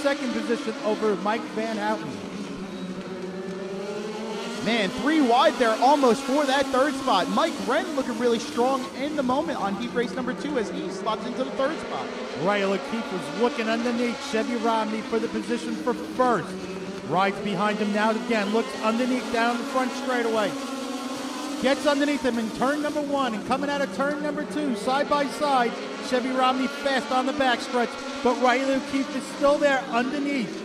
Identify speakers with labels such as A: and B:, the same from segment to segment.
A: second position over Mike Van Houten.
B: Man, 3 wide there almost for that third spot. Mike Wren looking really strong in the moment on heat race number 2 as he slots into the third spot.
A: Riley O'Keefe was looking underneath Chevy Romney for the position for first. Rides behind him now again, looks underneath down the front straightaway. Gets underneath him in turn number 1 and coming out of turn number 2, side by side. Chevy Romney fast on the backstretch, but Riley O'Keefe is still there underneath.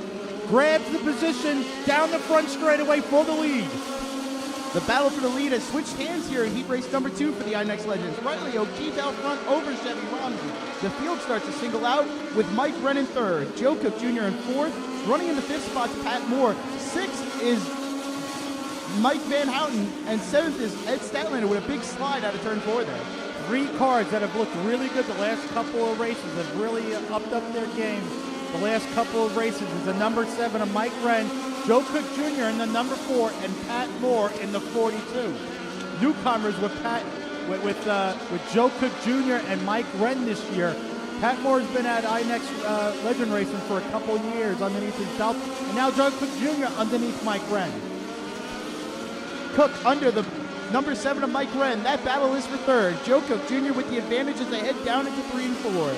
A: Grabs the position down the front straightaway for the lead.
B: The battle for the lead has switched hands here in heat race number 2 for the Inex Legends. Riley O'Keefe out front over Chevy Romney. The field starts to single out with Mike Wren in third, Joe Cook Jr. in fourth. Running in the fifth spot is Pat Moore. Sixth is Mike Van Houten, and seventh is Ed Statlander with a big slide out of turn 4 there.
A: 3 cars that have looked really good the last couple of races have really upped up their game. The last couple of races is the number 7 of Mike Wren, Joe Cook Jr. in the number 4, and Pat Moore in the 42. Newcomers with Joe Cook Jr. and Mike Wren this year. Pat Moore's been at Inex Legend Racing for a couple years underneath his belt, and now Joe Cook Jr. underneath Mike Wren.
B: Cook under the number 7 of Mike Wren. That battle is for third. Joe Cook Jr. with the advantage as they head down into 3 and 4.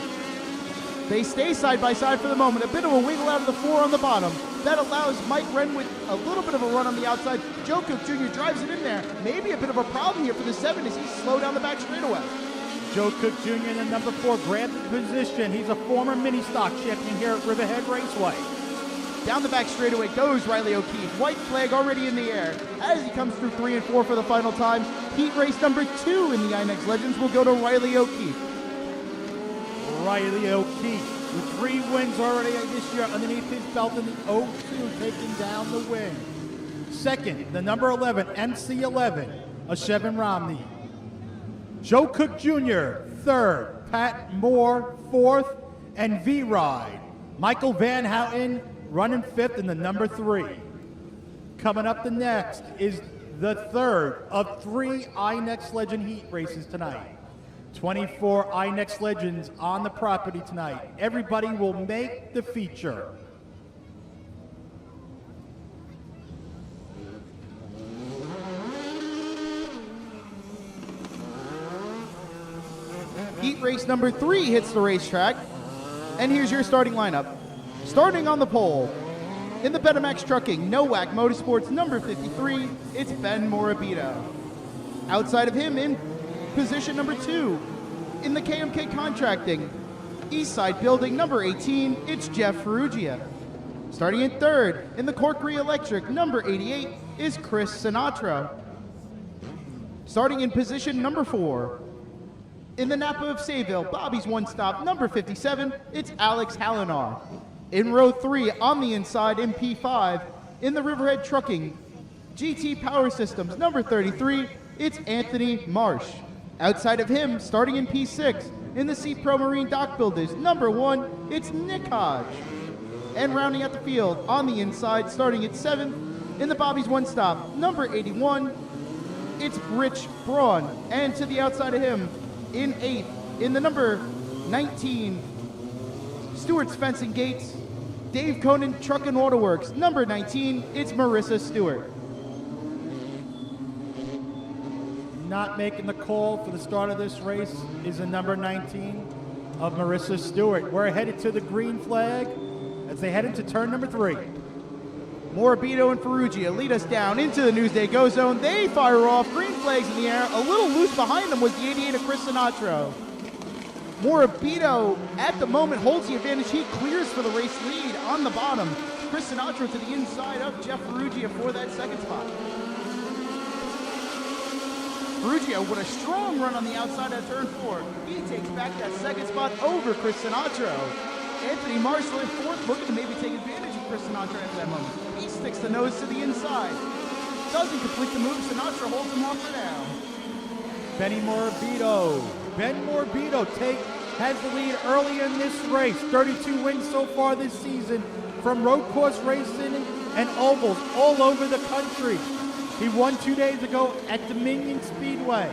B: They stay side by side for the moment. A bit of a wiggle out of the 4 on the bottom. That allows Mike Wren with a little bit of a run on the outside. Joe Cook Jr. drives it in there. Maybe a bit of a problem here for the 7 as he slowed down the back straightaway.
A: Joe Cook Jr. in the number 4 grabbed the position. He's a former mini stock champion here at Riverhead Raceway.
B: Down the back straightaway goes Riley O'Keefe. White flag already in the air as he comes through 3 and 4 for the final time. Heat race number 2 in the Inex Legends will go to Riley O'Keefe.
A: Riley O'Keefe with 3 wins already this year underneath his belt in the 02, taking down the win. Second, the number 11, MC11, of Chevy Romney. Joe Cook Jr., third. Pat Moore, fourth. And V-Ride. Michael Van Houten running fifth in the number 3. Coming up the next is the third of 3 Inex Legend heat races tonight. 24 Inex Legends on the property tonight. Everybody will make the feature.
B: Heat race number 3 hits the racetrack. And here's your starting lineup. Starting on the pole, in the Betamax Trucking Nowak Motorsports number 53, it's Ben Morabito. Outside of him, in position number 2, in the KMK Contracting Eastside Building number 18, it's Jeff Ferrugia. Starting in third, in the Corkery Electric number 88, is Chris Sinatra. Starting in position number 4, in the Napa of Sayville, Bobby's One Stop, number 57, it's Alex Hallinar. In row 3, on the inside, in P5, in the Riverhead Trucking, GT Power Systems, number 33, it's Anthony Marsh. Outside of him, starting in P6, in the C Pro Marine Dock Builders, number 1, it's Nick Hodge. And rounding out the field, on the inside, starting at 7th, in the Bobby's One Stop, number 81, it's Rich Braun. And to the outside of him, in 8th, in the number 19, Stewart's Fencing Gates, Dave Conan Truck and Auto Works. Number 19, it's Marissa Stewart.
A: Not making the call for the start of this race is the number 19 of Marissa Stewart. We're headed to the green flag as they head into turn number 3.
B: Morabito and Ferrugia lead us down into the Newsday Go Zone. They fire off, green flags in the air. A little loose behind them was the 88 of Chris Sinatra. Morabito, at the moment, holds the advantage. He clears for the race lead on the bottom. Chris Sinatra to the inside of Jeff Ferrugia for that second spot. Ferrugia with a strong run on the outside of turn 4. He takes back that second spot over Chris Sinatra. Anthony Marshall in 4th, looking to maybe take advantage of Chris Sinatra at that moment. He sticks the nose to the inside. Doesn't complete the move. Sinatra holds him off for now.
A: Benny Morabito. Ben Morabito has the lead early in this race. 32 wins so far this season from road course racing and ovals all over the country. He won 2 days ago at Dominion Speedway.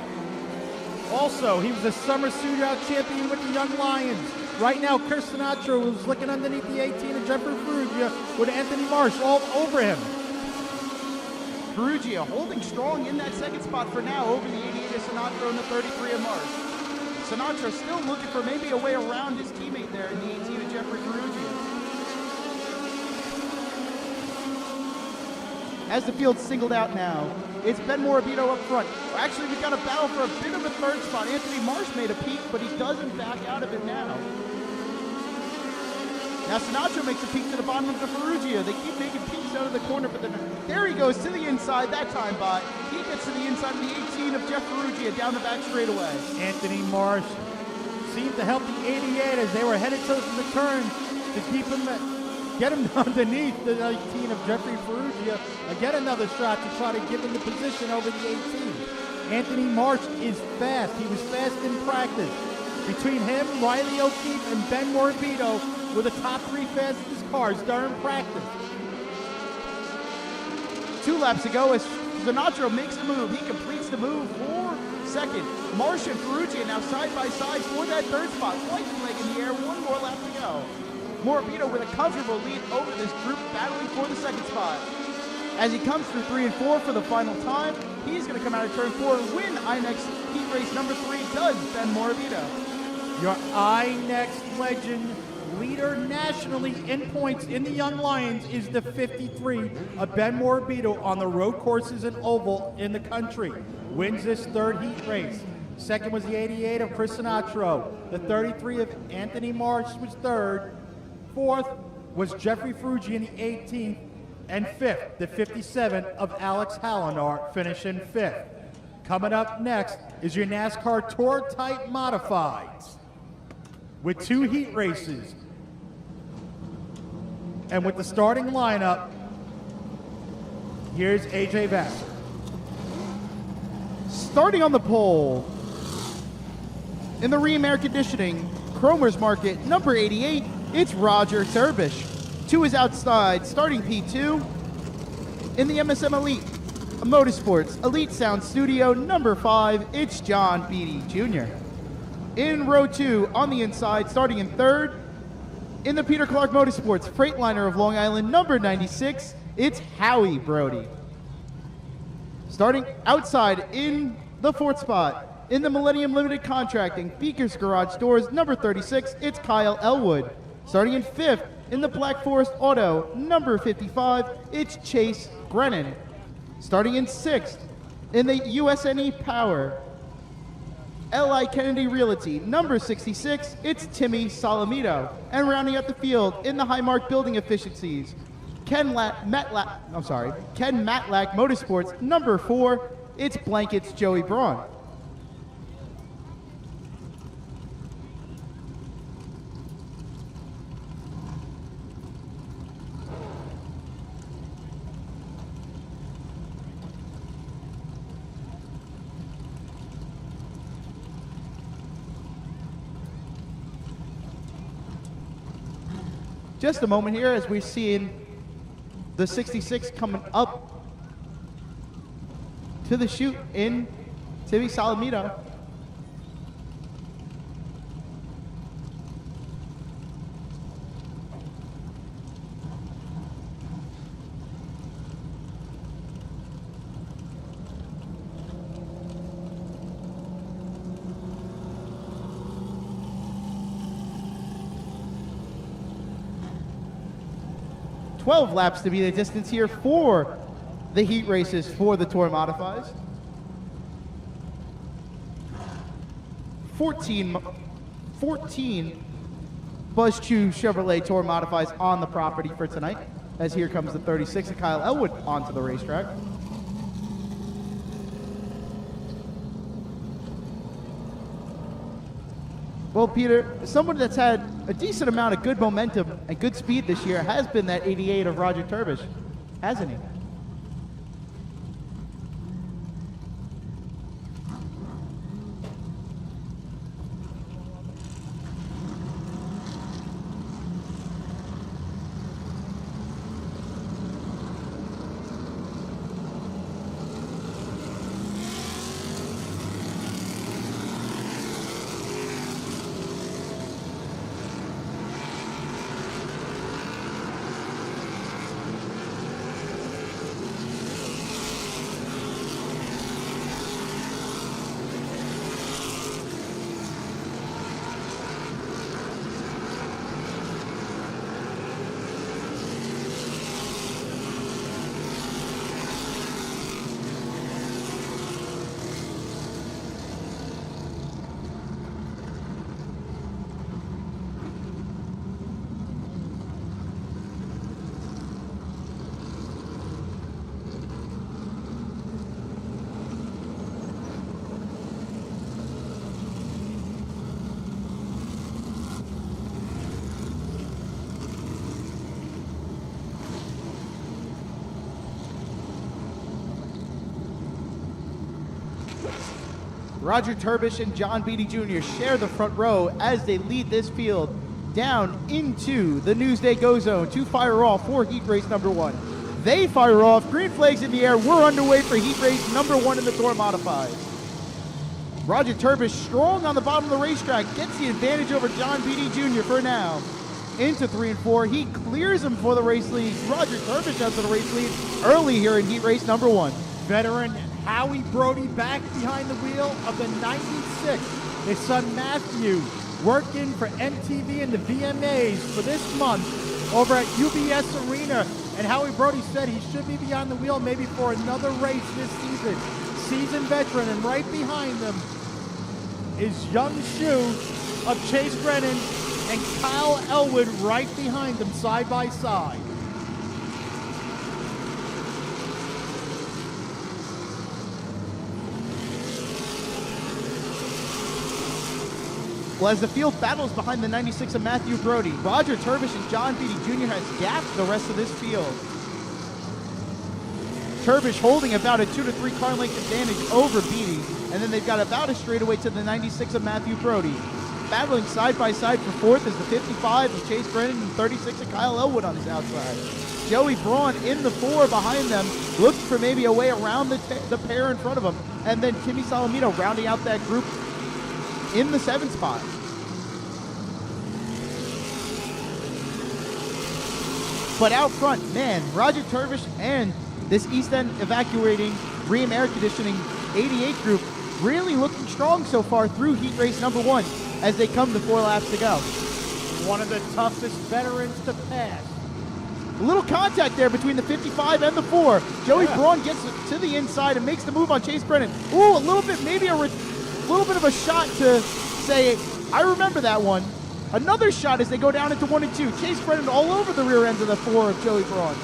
A: Also, he was a summer shootout champion with the Young Lions. Right now, Chris Sinatra was looking underneath the 18 of Jeffrey Ferrugia with Anthony Marsh all over him.
B: Ferrugia holding strong in that second spot for now over the 88 of Sinatra and the 33 of Marsh. Sinatra still looking for maybe a way around his teammate there in the 18 of Jeffrey Ferrugia. As the field's singled out now, it's Ben Morabito up front. Actually, we've got a battle for a bit of a third spot. Anthony Marsh made a peek, but he doesn't back out of it now. Now Sinatra makes a peek to the bottom of the Ferrugia. They keep making peeks out of the corner, but then there he goes to the inside that time by. He gets to the inside of the 18 of Jeff Ferrugia down the back straightaway.
A: Anthony Marsh seemed to help the 88 as they were headed to the turn to keep him, get him underneath the 19 of Jeffrey Ferrugia. Get another shot to try to give him the position over the 18. Anthony Marsh is fast. He was fast in practice. Between him, Riley O'Keefe, and Ben Morabito were the top three fastest cars during practice.
B: 2 laps ago, as Sinatra makes the move, he completes the move for second. Marsh and Ferrugia now side by side for that third spot. White flag in the air, 1 more lap to go. Morabito with a comfortable lead over this group battling for the second spot. As he comes through 3 and 4 for the final time, he's going to come out of turn 4 and win Inex Heat Race number 3, does Ben Morabito.
A: Your Inex Legend leader nationally in points in the Young Lions is the 53 of Ben Morabito on the road courses and oval in the country. Wins this third heat race. Second was the 88 of Chris Sinatra. The 33 of Anthony Marsh was third. Fourth was Jeffrey Ferrugia in the 18th. And fifth, the 57 of Alex Hallinar, finishing fifth. Coming up next is your NASCAR Tour Type Modifieds with 2 heat races. And with the starting lineup, here's AJ Vassar.
B: Starting on the pole, in the Ream Air Conditioning, Cromer's Market, number 88, it's Roger Turbish. 2 is outside, starting P2. In the MSM Elite Motorsports Elite Sound Studio, number 5, it's John Beatty Jr. In row 2, on the inside, starting in third, in the Peter Clark Motorsports Freightliner of Long Island, number 96, it's Howie Brody. Starting outside in the fourth spot, in the Millennium Limited Contracting Beaker's Garage Doors, number 36, it's Kyle Elwood. Starting in fifth, in the Black Forest Auto, number 55, it's Chase Brennan. Starting in sixth, in the USNE Power L.I. Kennedy Realty, number 66, it's Timmy Solomito. And rounding out the field, in the Highmark Building Efficiencies, Ken Matlack Motorsports, number 4, it's Blankets Joey Braun. Just a moment here as we're seeing the 66 coming up to the chute in Timmy Solomito. $12 laps to be the distance here for the heat races for the Tour Modifies. 14 Buzz Chew Chevrolet Tour Modifies on the property for tonight, as here comes the 36 of Kyle Elwood onto the racetrack. Well, Peter, someone that's had a decent amount of good momentum and good speed this year has been that 88 of Roger Turbish, hasn't he? Roger Turbish and John Beatty Jr. share the front row as they lead this field down into the Newsday Go Zone to fire off for heat race number 1. They fire off, green flags in the air. We're underway for heat race number 1 in the Tour Modified. Roger Turbish, strong on the bottom of the racetrack, gets the advantage over John Beatty Jr. for now. Into 3 and 4, he clears him for the race lead. Roger Turbish out to the race lead early here in heat race number 1.
A: Veteran Howie Brody back behind the wheel of the 96. His son Matthew working for MTV and the VMAs for this month over at UBS Arena. And Howie Brody said he should be behind the wheel maybe for another race this season. Seasoned veteran, and right behind them is young shoe of Chase Brennan and Kyle Elwood right behind them side by side.
B: Well, as the field battles behind the 96 of Matthew Brody, Roger Turbish and John Beatty Jr. has gapped the rest of this field. Turbish holding about a 2 to 3 car length advantage over Beatty, and then they've got about a straightaway to the 96 of Matthew Brody. Battling side by side for 4th is the 55 of Chase Brennan and 36 of Kyle Elwood on his outside. Joey Braun in the 4 behind them, looking for maybe a way around the pair in front of him, and then Timmy Salamino rounding out that group in the 7th spot. But out front, man, Roger Turbish and this East End Evacuating Rheem Air Conditioning 88 group really looking strong so far through heat race number 1 as they come to 4 laps to go.
A: One of the toughest veterans to pass.
B: A little contact there between the 55 and the 4. Joey Braun gets to the inside and makes the move on Chase Brennan. Ooh, a little bit, maybe a little bit of a shot to say, I remember that one. Another shot as they go down into 1 and 2. Chase Brennan all over the rear ends of the 4 of Joey Braun.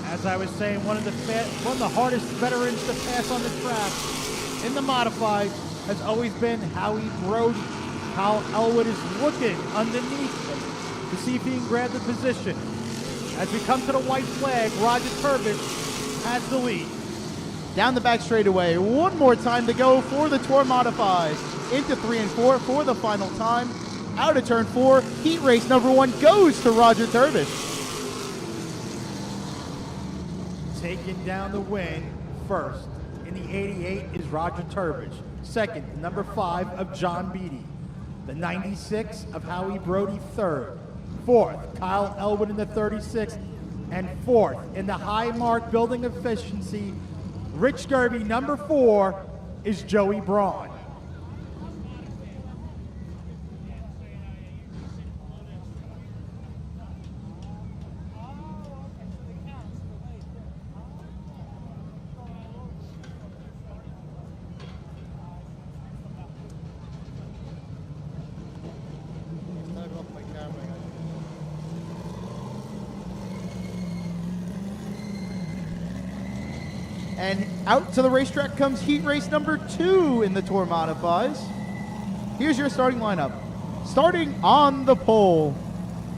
A: As I was saying, one of the hardest veterans to pass on the track in the modified has always been Howie Brody. Kyle Elwood is looking underneath him to see if he can grab the position. As we come to the white flag, Roger Turbish has the lead.
B: Down the back straightaway, one more time to go for the Tour Modified. Into 3 and 4 for the final time. Out of turn 4, heat race number 1 goes to Roger Turbish.
A: Taking down the win first in the 88 is Roger Turbish. Second, the number 5 of John Beatty. The 96 of Howie Brody, third. Fourth, Kyle Elwood in the 36. And fourth, in the high mark building efficiency, Rich Gerby, number 4, is Joey Braun.
B: And out to the racetrack comes heat race number 2 in the Tour Modifies. Here's your starting lineup. Starting on the pole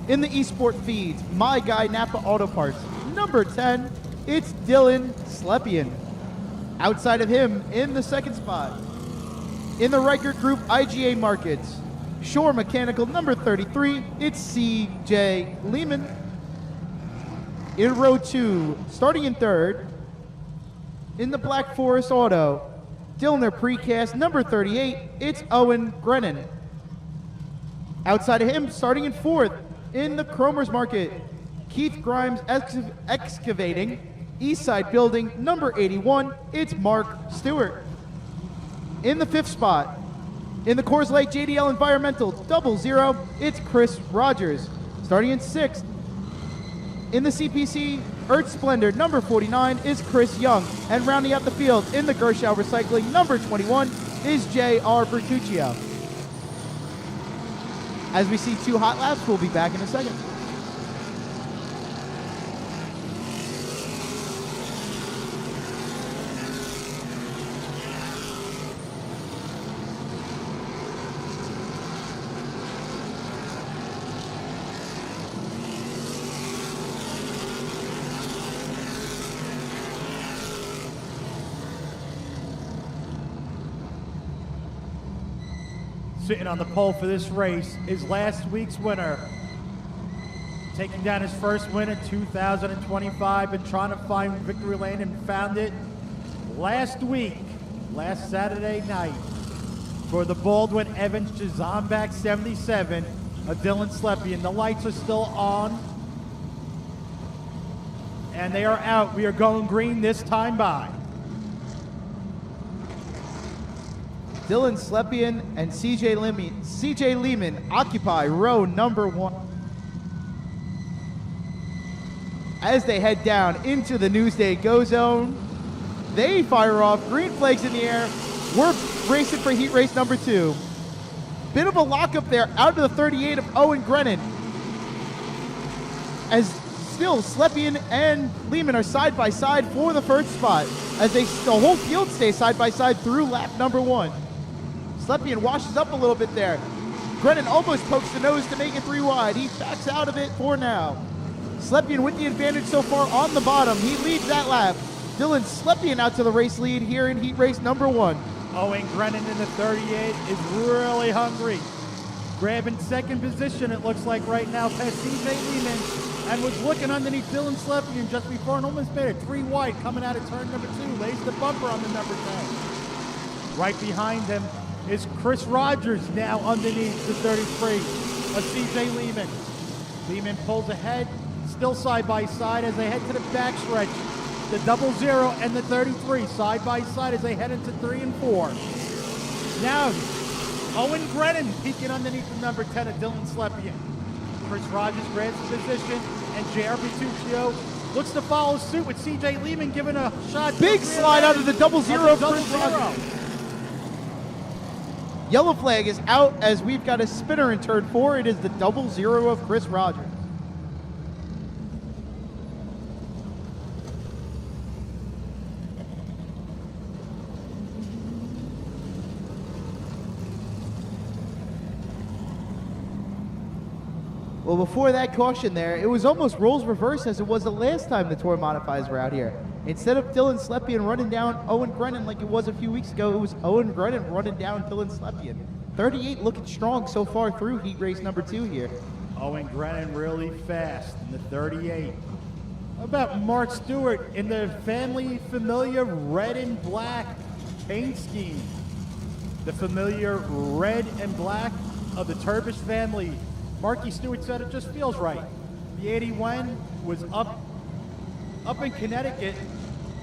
B: in the eSport feeds, my guy Napa Auto Parts. Number 10, it's Dylan Slepian. Outside of him in the 2nd spot, in the Reichert Group IGA Markets, Shore Mechanical number 33, it's CJ Lehman. In row 2, starting in 3rd, in the Black Forest Auto, Dillner Precast number 38, it's Owen Grennan. Outside of him, starting in 4th, in the Cromer's Market, Keith Grimes Excavating, Eastside Building number 81, it's Mark Stewart. In the 5th spot, in the Coors Light JDL Environmental 00, it's Chris Rogers. Starting in 6th, in the CPC Earth Splendor number 49 is Chris Young. And rounding out the field in the Gershow Recycling number 21 is J.R. Bertuccio. As we see 2 hot laps, we'll be back in a second.
A: Sitting on the pole for this race is last week's winner. Taking down his first win in 2025, been trying to find victory lane and found it last week, last Saturday night, for the Baldwin Evans Jazambak 77 of Dylan Slepian. The lights are still on, and they are out. We are going green this time by.
B: Dylan Slepian and CJ Lehman occupy row number 1. As they head down into the Newsday Go Zone, they fire off, green flags in the air. We're racing for heat race number 2. Bit of a lockup there out of the 38 of Owen Grennan. As still Slepian and Lehman are side by side for the first spot, as the whole field stays side by side through lap number 1. Slepian washes up a little bit there. Grennan almost pokes the nose to make it 3 wide. He backs out of it for now. Slepian with the advantage so far on the bottom. He leads that lap. Dylan Slepian out to the race lead here in heat race number 1.
A: Owen Grennan in the 38 is really hungry. Grabbing second position, it looks like right now, past CJ Lehman, and was looking underneath Dylan Slepian just before and almost made it 3 wide coming out of turn number 2. Lays the bumper on the number 10. Right behind him is Chris Rogers, now underneath the 33 of CJ Lehman. Lehman pulls ahead, still side by side as they head to the backstretch. The 00 and the 33 side by side as they head into 3 and 4. Now, Owen Grennan peeking underneath the number 10 of Dylan Slepian. Chris Rogers grabs the position, and J.R. Bertuccio looks to follow suit with C.J. Lehman giving a shot.
B: Big slide out of the 00 of Chris Rogers. Yellow flag is out as we've got a spinner in turn 4. It is the 00 of Chris Rogers. Well, before that caution there, it was almost roles reverse as it was the last time the Tour Modifieds were out here. Instead of Dylan Slepian running down Owen Grennan like it was a few weeks ago, it was Owen Grennan running down Dylan Slepian. 38 looking strong so far through heat race number 2 here.
A: Owen Grennan really fast in the 38. How about Mark Stewart in the family familiar red and black paint scheme? The familiar red and black of the Turbish family. Marky Stewart said it just feels right. The 81 was up in Connecticut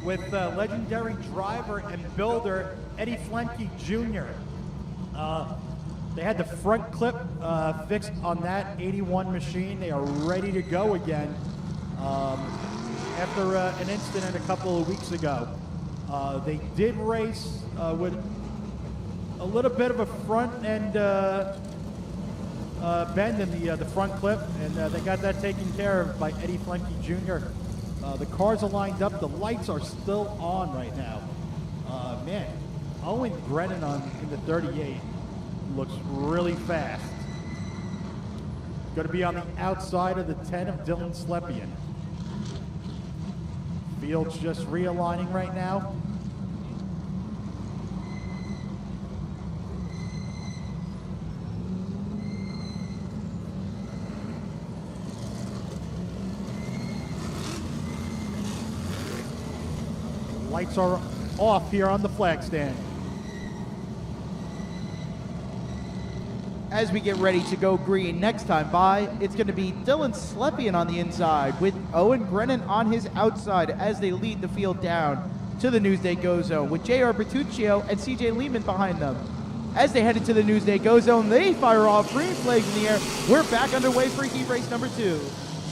A: with legendary driver and builder Eddie Flenke Jr. They had the front clip fixed on that 81 machine. They are ready to go again after an incident a couple of weeks ago. They did race with a little bit of a front end bend in the front clip, and they got that taken care of by Eddie Flenke Jr. The cars are lined up. The lights are still on right now. Man, Owen Grennan in the 38 looks really fast. Going to be on the outside of the 10 of Dylan Slepian. Field's just realigning right now. Lights are off here on the flag stand.
B: As we get ready to go green next time by, it's going to be Dylan Slepian on the inside with Owen Grennan on his outside as they lead the field down to the Newsday Go Zone with J.R. Bertuccio and C.J. Lehman behind them. As they head into the Newsday Go Zone, they fire off green flags in the air. We're back underway for heat race number 2.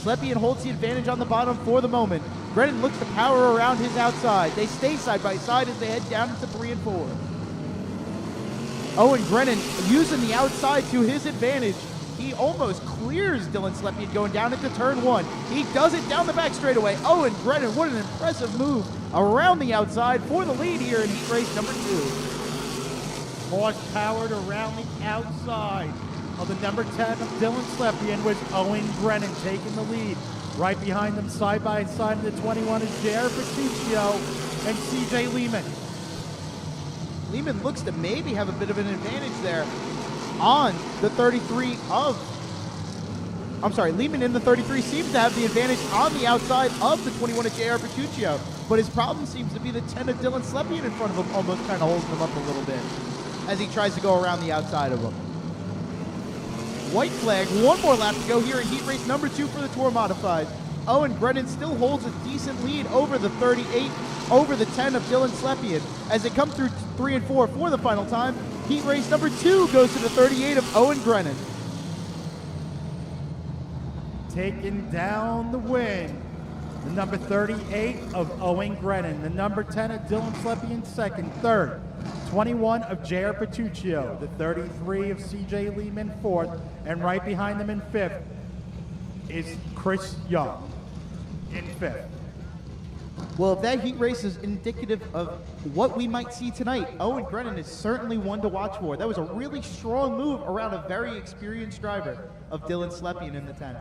B: Slepian holds the advantage on the bottom for the moment. Grennan looks to power around his outside. They stay side by side as they head down into 3 and 4. Owen Grennan using the outside to his advantage. He almost clears Dylan Slepian going down into turn 1. He does it down the back straightaway. Owen Grennan, what an impressive move around the outside for the lead here in heat race number 2.
A: Horse-powered around the outside of the number 10 of Dylan Slepian with Owen Grennan taking the lead. Right behind them, side by side in the 21 is J.R. Bertuccio and C.J. Lehman.
B: Lehman looks to maybe have a bit of an advantage there. on the 33 of... I'm sorry, Lehman in the 33 seems to have the advantage on the outside of the 21 of J.R. Petruccio, but his problem seems to be the 10 of Dylan Slepian in front of him, almost kind of holding him up a little bit as he tries to go around the outside of him. White flag, one more lap to go here in heat race number 2 for the Tour Modified. Owen Brennan still holds a decent lead over the 38, over the 10 of Dylan Slepian. As they come through 3 and 4 for the final time, heat race number 2 goes to the 38 of Owen Brennan.
A: Taking down the win, the number 38 of Owen Grennan, the number 10 of Dylan Slepian second, third, 21 of J.R. Petruccio, the 33 of C.J. Lehman fourth, and right behind them in fifth is Chris Young in fifth.
B: Well, if that heat race is indicative of what we might see tonight, Owen Brennan is certainly one to watch for. That was a really strong move around a very experienced driver of Dylan Slepian in the 10.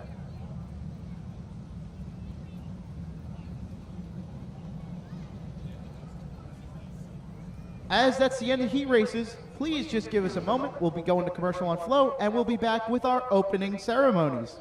B: As that's the end of heat races, please just give us a moment. We'll be going to commercial on Flow, and we'll be back with our opening ceremonies.